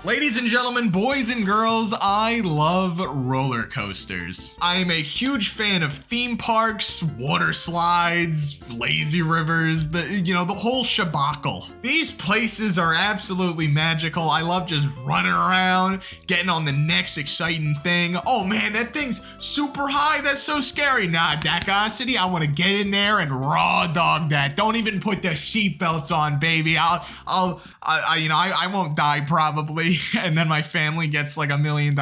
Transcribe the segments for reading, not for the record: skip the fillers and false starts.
Ladies and gentlemen, boys and girls, I love roller coasters. I am a huge fan of theme parks, water slides, lazy rivers, the whole shabackle. These places are absolutely magical. I love just running around, getting on the next exciting thing. Oh man, that thing's super high. That's so scary. Nah, City, I want to get in there and raw dog that. Don't even put the seatbelts on, baby. I won't die probably. And then my family gets like $1 million.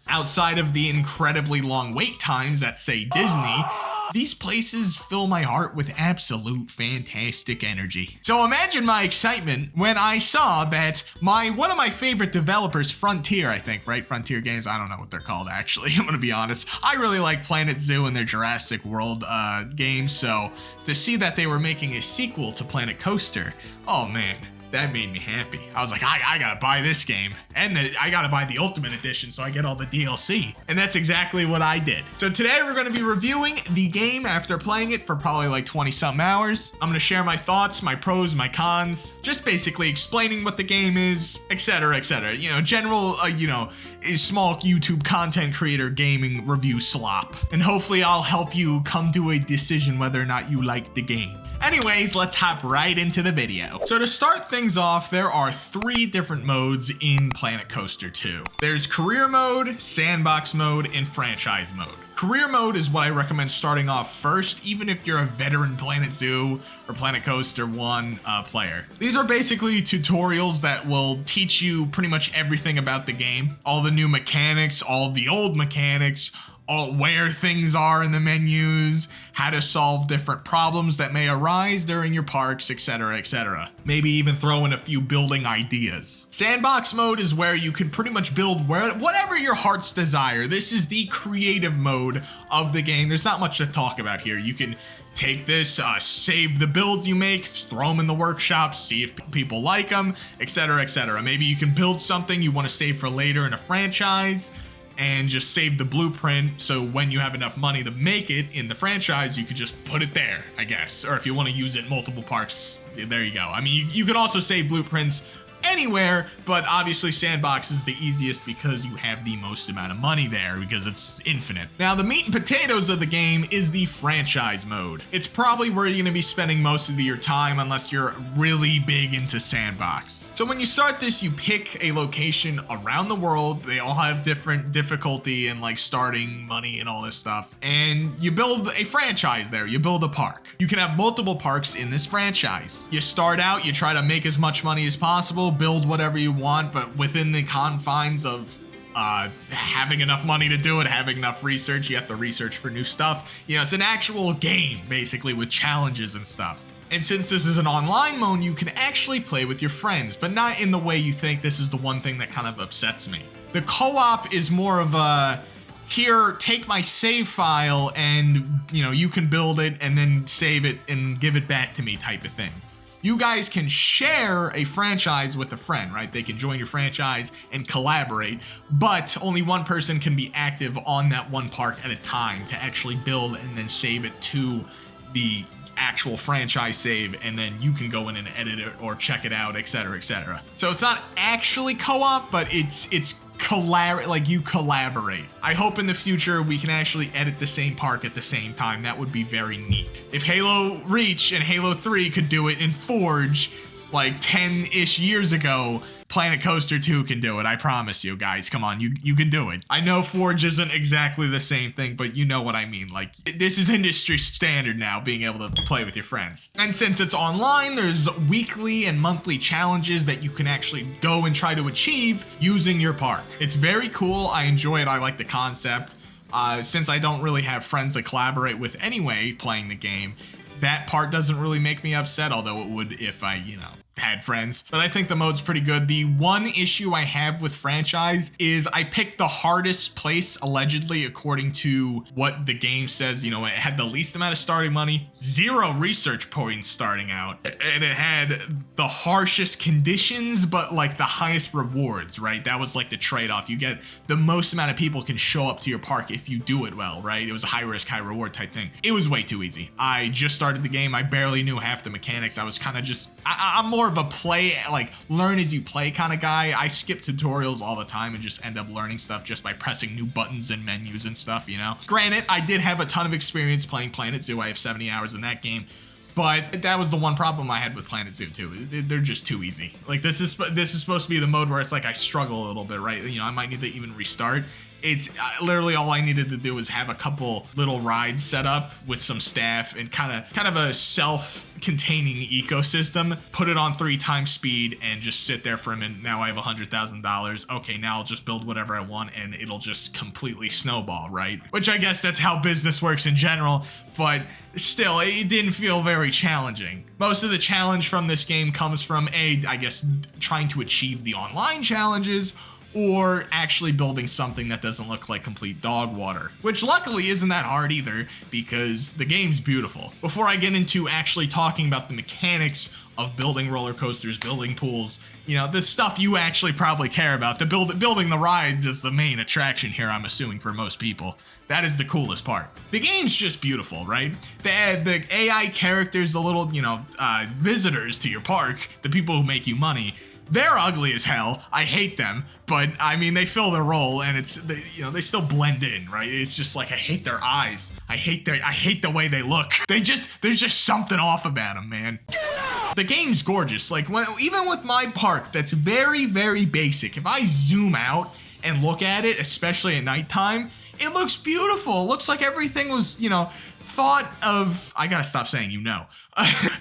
Outside of the incredibly long wait times at, say, Disney, these places fill my heart with absolute fantastic energy. So imagine my excitement when I saw that one of my favorite developers, Frontier, I think, right? Frontier Games, I don't know what they're called actually, I'm gonna be honest. I really like Planet Zoo and their Jurassic World games, so to see that they were making a sequel to Planet Coaster, oh man, that made me happy. I was like, I gotta buy this game. And I gotta buy the Ultimate Edition so I get all the DLC. And that's exactly what I did. So today we're gonna be reviewing the game after playing it for probably like 20-something hours. I'm gonna share my thoughts, my pros, my cons, just basically explaining what the game is, etc., etc. General, small YouTube content creator gaming review slop. And hopefully I'll help you come to a decision whether or not you like the game. Anyways, let's hop right into the video. So to start things off, there are 3 different modes in Planet Coaster 2. There's career mode, sandbox mode, and franchise mode. Career mode is what I recommend starting off first, even if you're a veteran Planet Zoo or Planet Coaster 1 player. These are basically tutorials that will teach you pretty much everything about the game. All the new mechanics, all the old mechanics, where things are in the menus, how to solve different problems that may arise during your parks, etc., etc. Maybe even throw in a few building ideas. Sandbox mode is where you can pretty much build whatever your heart's desire. This is the creative mode of the game. There's not much to talk about here. You can take this, save the builds you make, throw them in the workshop, see if people like them, etc., etc. Maybe you can build something you want to save for later in a franchise, and just save the blueprint so when you have enough money to make it in the franchise, you could just put it there, I guess. Or if you want to use it in multiple parks, there you go. I mean, you can also save blueprints anywhere, but obviously sandbox is the easiest because you have the most amount of money there because it's infinite. Now the meat and potatoes of the game is the franchise mode. It's probably where you're going to be spending most of your time unless you're really big into sandbox. So when you start this, you pick a location around the world. They all have different difficulty and like starting money and all this stuff. And you build a franchise there. You build a park. You can have multiple parks in this franchise. You start out, you try to make as much money as possible, build whatever you want, but within the confines of having enough money to do it, having enough research. You have to research for new stuff. It's an actual game basically with challenges and stuff. And since this is an online mode, you can actually play with your friends, but not in the way you think. This is the one thing that kind of upsets me. The co-op is more of a, here, take my save file and, you can build it and then save it and give it back to me type of thing. You guys can share a franchise with a friend, right? They can join your franchise and collaborate, but only one person can be active on that one park at a time to actually build and then save it to the actual franchise save, and then you can go in and edit it or check it out, etc., etc. So it's not actually co-op, but it's you collaborate. I hope in the future we can actually edit the same park at the same time. That would be very neat. If Halo Reach and Halo 3 could do it in Forge like 10-ish years ago, Planet Coaster 2 can do it. I promise you guys. Come on, you can do it. I know Forge isn't exactly the same thing, but you know what I mean. Like, this is industry standard now, being able to play with your friends. And since it's online, there's weekly and monthly challenges that you can actually go and try to achieve using your park. It's very cool. I enjoy it. I like the concept. Since I don't really have friends to collaborate with anyway playing the game, that part doesn't really make me upset, although it would if I, had friends. But I think the mode's pretty good. The one issue I have with franchise is I picked the hardest place, allegedly, according to what the game says. It had the least amount of starting money, 0 research points starting out, and it had the harshest conditions, but like the highest rewards, right? That was like the trade-off. You get the most amount of people can show up to your park if you do it well, right? It was a high risk, high reward type thing. It was way too easy. I just started the game. I barely knew half the mechanics. I was kind of just, I'm more more of a play, like learn as you play kind of guy. I skip tutorials all the time and just end up learning stuff just by pressing new buttons and menus and stuff, you know? Granted, I did have a ton of experience playing Planet Zoo. I have 70 hours in that game. But that was the one problem I had with Planet Zoo too. They're just too easy. Like this is supposed to be the mode where it's like I struggle a little bit, right? You know, I might need to even restart. It's literally all I needed to do was have a couple little rides set up with some staff and kind of a self-containing ecosystem. Put it on 3 times speed and just sit there for a minute. Now I have $100,000. Okay, now I'll just build whatever I want and it'll just completely snowball, right? Which I guess that's how business works in general. But still, it didn't feel very challenging. Most of the challenge from this game comes from I guess, trying to achieve the online challenges, or actually building something that doesn't look like complete dog water, which luckily isn't that hard either because the game's beautiful. Before I get into actually talking about the mechanics of building roller coasters, building pools, you know, the stuff you actually probably care about, building the rides is the main attraction here, I'm assuming, for most people. That is the coolest part. The game's just beautiful, right? The AI characters, the little, you know, visitors to your park, the people who make you money, they're ugly as hell. I hate them, but I mean, they fill their role and they still blend in, right? It's just like, I hate their eyes. I hate the way they look. There's just something off about them, man. The game's gorgeous. Like even with my park, that's very, very basic. If I zoom out and look at it, especially at nighttime, it looks beautiful. It looks like everything was, you know, thought of, I gotta stop saying, you know.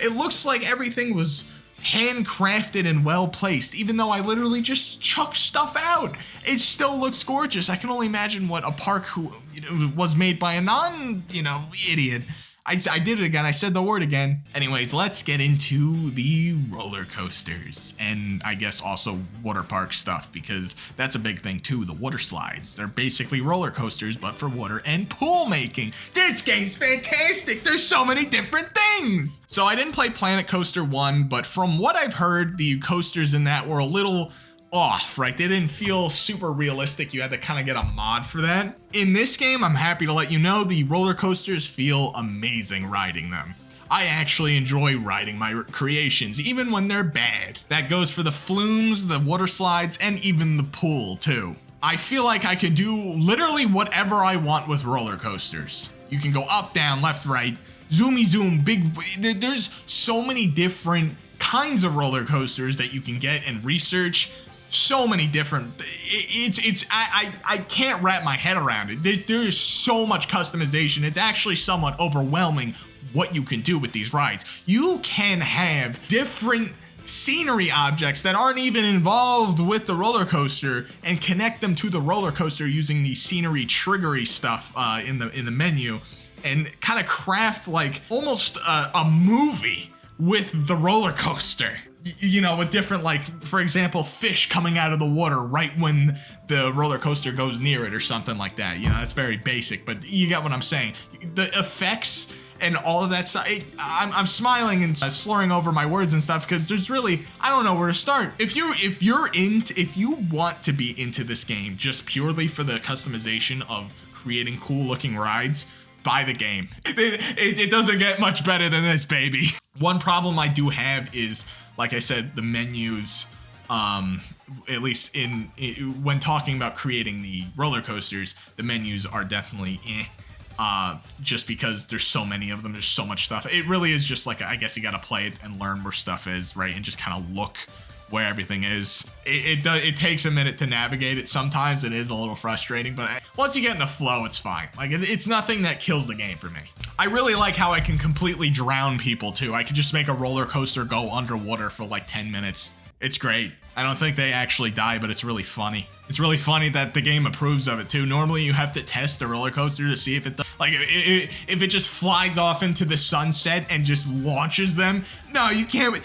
It looks like everything was handcrafted and well placed, even though I literally just chuck stuff out. It still looks gorgeous. I can only imagine what a park who, you know, was made by a idiot. I did it again. I said the word again. Anyways, let's get into the roller coasters and I guess also water park stuff, because that's a big thing too. The water slides. They're basically roller coasters, but for water and pool making. This game's fantastic. There's so many different things. So I didn't play Planet Coaster 1, but from what I've heard, the coasters in that were a little off, right? They didn't feel super realistic. You had to kind of get a mod for that. In this game, I'm happy to let you know the roller coasters feel amazing riding them. I actually enjoy riding my creations, even when they're bad. That goes for the flumes, the water slides, and even the pool too. I feel like I could do literally whatever I want with roller coasters. You can go up, down, left, right, zoomy zoom, big. There's so many different kinds of roller coasters that you can get and research. So many different, I can't wrap my head around it. There is so much customization. It's actually somewhat overwhelming what you can do with these rides. You can have different scenery objects that aren't even involved with the roller coaster and connect them to the roller coaster using the scenery triggery stuff in the menu, and kind of craft like almost a movie with the roller coaster. You know, with different, like, for example, fish coming out of the water right when the roller coaster goes near it or something like that. You know, that's very basic, but you get what I'm saying. The effects and all of that stuff, I'm smiling and slurring over my words and stuff because there's really, I don't know where to start. If you want to be into this game just purely for the customization of creating cool looking rides, buy the game. It doesn't get much better than this, baby. One problem I do have is, like I said, the menus, at least when talking about creating the roller coasters, the menus are definitely just because there's so many of them, there's so much stuff. It really is just like, I guess you gotta play it and learn where stuff is, right? And just kind of look where everything is. It takes a minute to navigate it. Sometimes it is a little frustrating, but once you get in the flow, it's fine. Like, it's nothing that kills the game for me. I really like how I can completely drown people too. I could just make a roller coaster go underwater for like 10 minutes. It's great. I don't think they actually die, but it's really funny. It's really funny that the game approves of it too. Normally you have to test the roller coaster to see if it does. Like, if it just flies off into the sunset and just launches them. No, you can't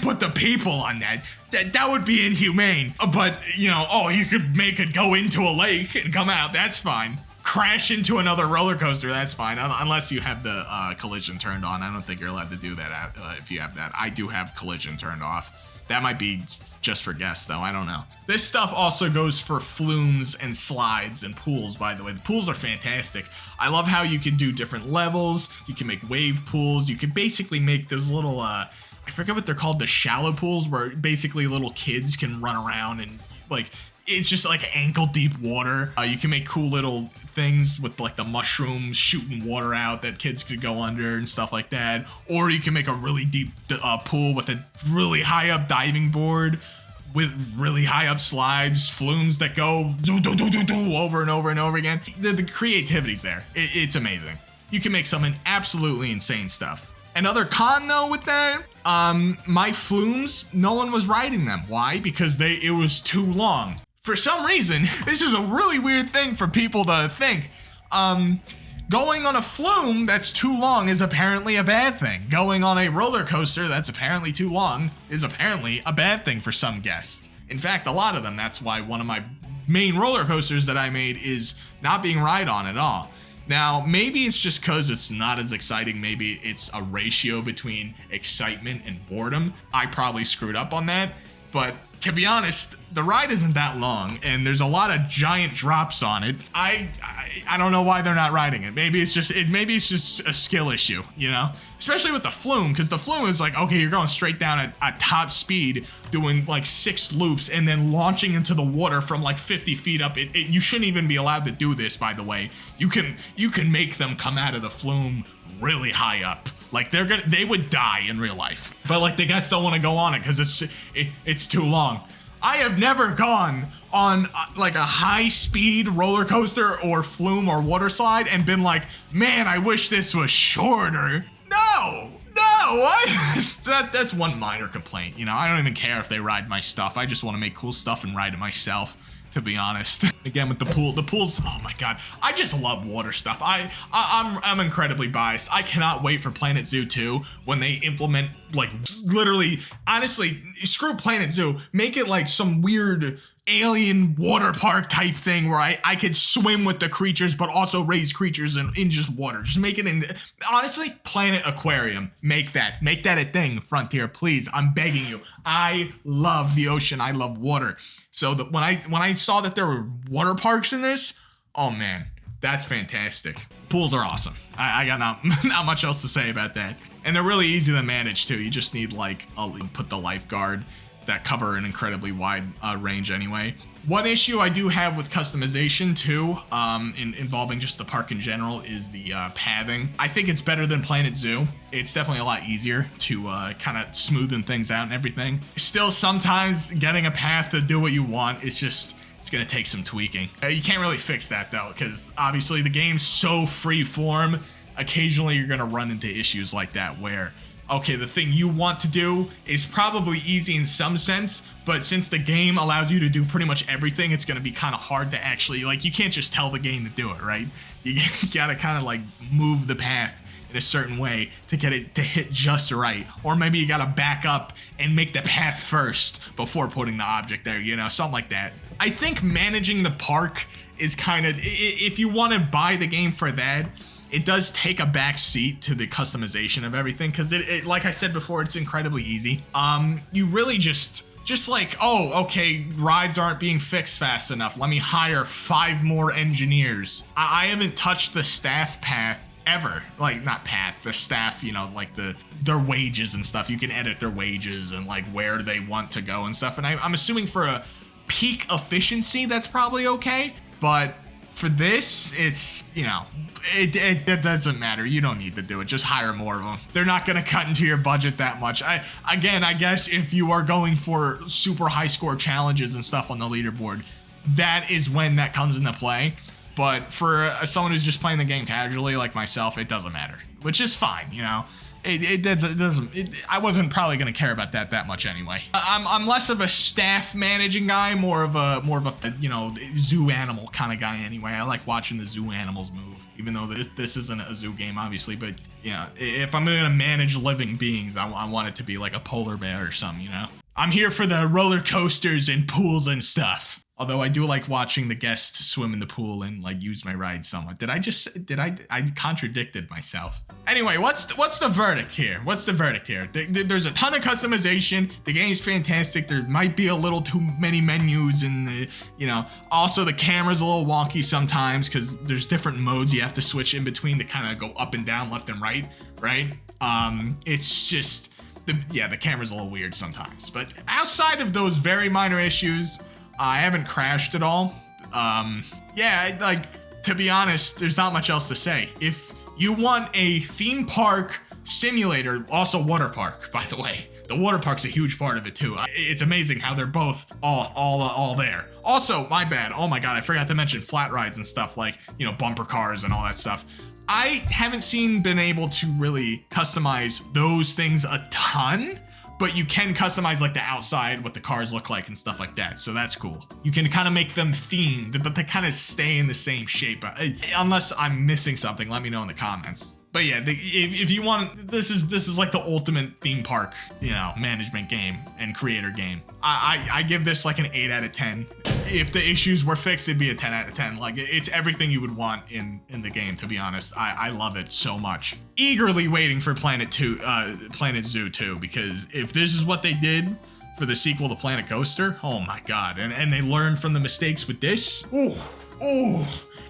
put the people on that. That would be inhumane. But, you know, you could make it go into a lake and come out. That's fine. Crash into another roller coaster, that's fine, unless you have the collision turned on. I don't think you're allowed to do that if you have that. I do have collision turned off. That might be just for guests, though. I don't know. This stuff also goes for flumes and slides and pools, by the way. The pools are fantastic. I love how you can do different levels. You can make wave pools. You can basically make those little I forget what they're called, the shallow pools, where basically little kids can run around and like, it's just like ankle deep water. You can make cool little things with like the mushrooms shooting water out that kids could go under and stuff like that. Or you can make a really deep pool with a really high up diving board with really high up slides, flumes that go over and over and over again. The creativity's there. It's amazing. You can make some absolutely insane stuff. Another con though with that, my flumes, no one was riding them. Why? Because it was too long. For some reason, this is a really weird thing for people to think. Going on a flume that's too long is apparently a bad thing. Going on a roller coaster that's apparently too long is apparently a bad thing for some guests. In fact, a lot of them, that's why one of my main roller coasters that I made is not being ride on at all. Now, maybe it's just because it's not as exciting. Maybe it's a ratio between excitement and boredom. I probably screwed up on that, but to be honest, the ride isn't that long, and there's a lot of giant drops on it. I don't know why they're not riding it. Maybe it's just a skill issue, you know? Especially with the flume, because the flume is like, okay, you're going straight down at top speed, doing like 6 loops, and then launching into the water from like 50 feet up. You shouldn't even be allowed to do this, by the way. You can make them come out of the flume really high up. Like they would die in real life. But like the guests don't want to go on it because it's too long. I have never gone on like a high speed roller coaster or flume or water slide and been like, man, I wish this was shorter. No, that's one minor complaint. You know, I don't even care if they ride my stuff. I just want to make cool stuff and ride it myself, to be honest. Again, with the pool's, oh my God, I just love water stuff. I'm incredibly biased. I cannot wait for Planet Zoo 2 when they implement, like, literally, honestly, screw Planet Zoo, make it like some weird alien water park type thing where I could swim with the creatures but also raise creatures in just water. Just make it in, honestly, Planet Aquarium. Make that a thing, Frontier, please. I'm begging you. I love the ocean. I love water. So when I saw that there were water parks in this, oh man, that's fantastic. Pools are awesome. I got not much else to say about that. And they're really easy to manage too. You just need like put the lifeguard that cover an incredibly wide range anyway. One issue I do have with customization too, involving just the park in general, is the pathing. I think it's better than Planet Zoo. It's definitely a lot easier to kind of smoothen things out and everything. Still, sometimes getting a path to do what you want, it's gonna take some tweaking. You can't really fix that though, because obviously the game's so free form. Occasionally you're gonna run into issues like that where, okay, the thing you want to do is probably easy in some sense, but since the game allows you to do pretty much everything, it's going to be kind of hard to actually, like, you can't just tell the game to do it, right? You gotta kind of like move the path in a certain way to get it to hit just right. Or maybe you gotta back up and make the path first before putting the object there, you know, something like that. I think managing the park is kind of, if you want to buy the game for that, it does take a back seat to the customization of everything, because it like I said before, it's incredibly easy. You really just like, oh, okay, rides aren't being fixed fast enough. Let me hire 5 more engineers. I haven't touched the staff path ever. Like, not path, the staff, you know, like their wages and stuff. You can edit their wages and like where they want to go and stuff. And I'm assuming for a peak efficiency, that's probably okay. But for this, it's, you know, it doesn't matter. You don't need to do it. Just hire more of them. They're not going to cut into your budget that much. I guess if you are going for super high score challenges and stuff on the leaderboard, that is when that comes into play. But for someone who's just playing the game casually like myself, it doesn't matter, which is fine, you know. I wasn't probably going to care about that much anyway. I'm less of a staff managing guy, more of a you know, zoo animal kind of guy anyway. I like watching the zoo animals move, even though this isn't a zoo game, obviously. But you know, if I'm going to manage living beings, I want it to be like a polar bear or something, you know. I'm here for the roller coasters and pools and stuff. Although I do like watching the guests swim in the pool and like use my ride somewhat. I contradicted myself. Anyway, what's the verdict here? What's the verdict here? There's a ton of customization. The game's fantastic. There might be a little too many menus and you know, also the camera's a little wonky sometimes because there's different modes you have to switch in between to kind of go up and down, left and right, right? It's just, the camera's a little weird sometimes. But outside of those very minor issues, I haven't crashed at all. Yeah, like, to be honest, there's not much else to say. If you want a theme park simulator, also water park, by the way. The water park's a huge part of it too. It's amazing how they're both all there. Also, my bad. Oh my god, I forgot to mention flat rides and stuff like, you know, bumper cars and all that stuff. I haven't been able to really customize those things a ton, but you can customize like the outside, what the cars look like and stuff like that. So that's cool. You can kind of make them themed, but they kind of stay in the same shape. Unless I'm missing something, let me know in the comments. But yeah, if you want, this is like the ultimate theme park, you know, management game and creator game. I give this like an 8 out of 10. If the issues were fixed, it'd be a 10 out of 10. Like, it's everything you would want in the game, to be honest. I love it so much. Eagerly waiting for Planet Zoo 2, because if this is what they did for the sequel to Planet Coaster, oh my god. And they learned from the mistakes with this. Ooh.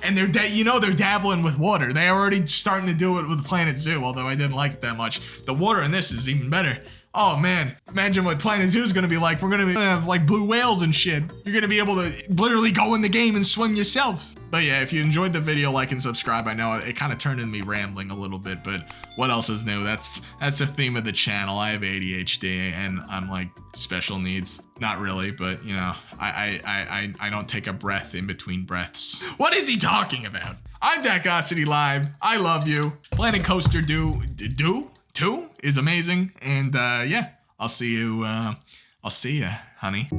And they're dabbling with water. They're already starting to do it with Planet Zoo, although I didn't like it that much. The water in this is even better. Oh man, imagine what Planet Zoo is gonna be like. We're gonna have like blue whales and shit. You're gonna be able to literally go in the game and swim yourself. But yeah, if you enjoyed the video, like and subscribe. I know it kind of turned into me rambling a little bit, but what else is new? That's the theme of the channel. I have ADHD and I'm like special needs. Not really, but you know, I don't take a breath in between breaths. What is he talking about? I'm Dakosity Live. I love you. Planet Coaster 2 is amazing, and yeah, I'll see you, honey.